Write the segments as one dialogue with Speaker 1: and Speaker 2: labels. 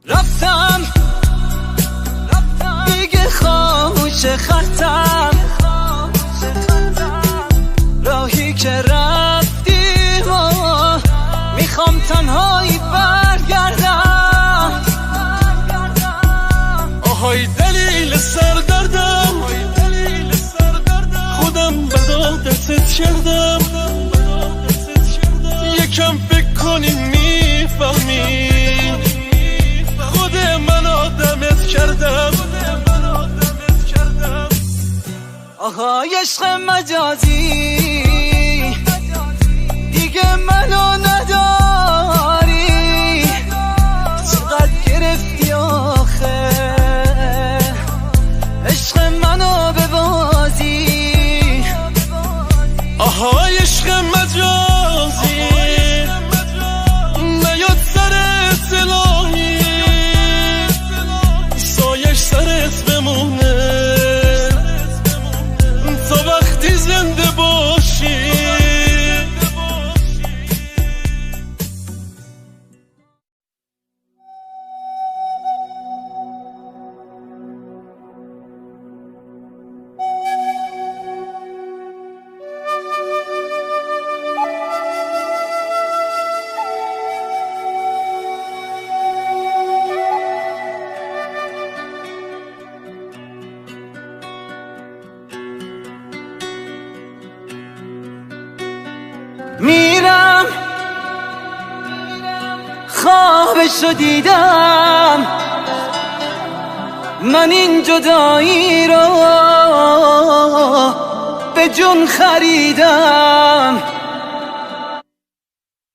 Speaker 1: رفتم دیگه خاموش خطم، راهی که رفتی میخوام تنهایی برگردم.
Speaker 2: آهای دلیل سردردم، خودم به دادتت کردم. یکم فکر کنی میفهمی خود من آدمت کردم.
Speaker 1: آهای عشق مجازی دیگه منو نداری، چقدر گرفتی آخه عشق منو به بازی.
Speaker 2: آهای عشق مجازی نیاد سرت الهی، سایش سرت بمونه تا وقتی زنده باشی.
Speaker 1: میرم خوابشو دیدم، من این جدایی رو به جون خریدم.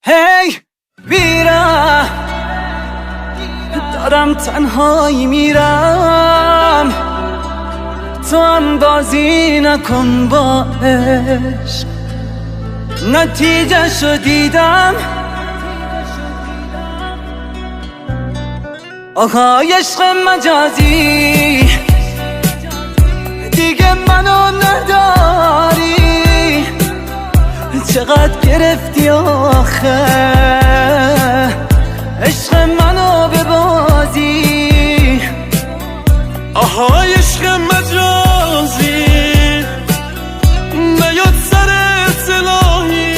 Speaker 1: هی میرم دارم تنهایی میرم، تو هم بازی نکن با عشق، نتیجه شو دیدم. آهای عشق مجازی دیگه منو نداری، چقدر گرفتی آخه عشق منو به بازی.
Speaker 2: آهای عشق مجازی نیاد سرت الهی،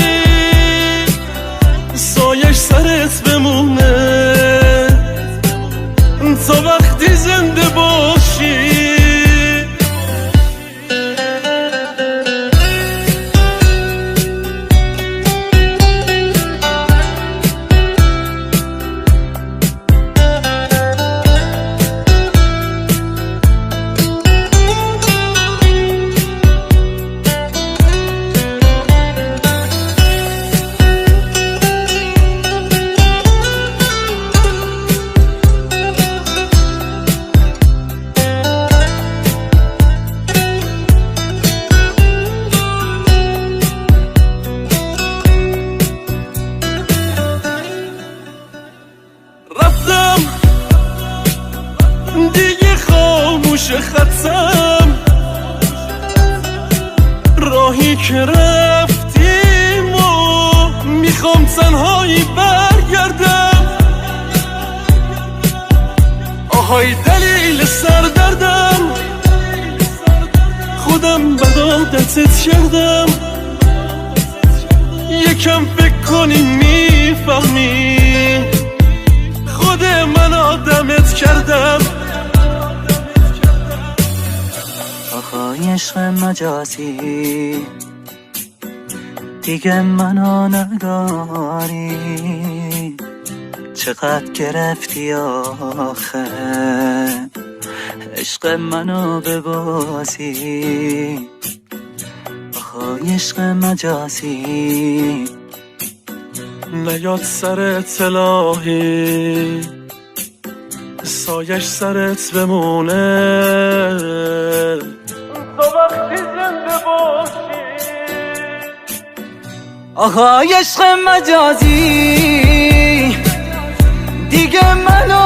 Speaker 2: سایش سرت بمونه تا وقتی زنده باشی. دیگه خاموش خطم، راهی که رفتیم و میخوام تنهایی برگردم. آهای دلیل سردردم، خودم به دادتت کردم. یکم فکر کنی میفهمی خود من آدمت کردم.
Speaker 1: آهای عشق مجازی دیگه منو نداری، چقدر گرفتی آخه عشق منو به بازی. آهای عشق مجازی
Speaker 2: نیاد سرت الهی، سایش سرت بمونه تا وقتی زنده باشی.
Speaker 1: آهای عشق مجازی دیگه منو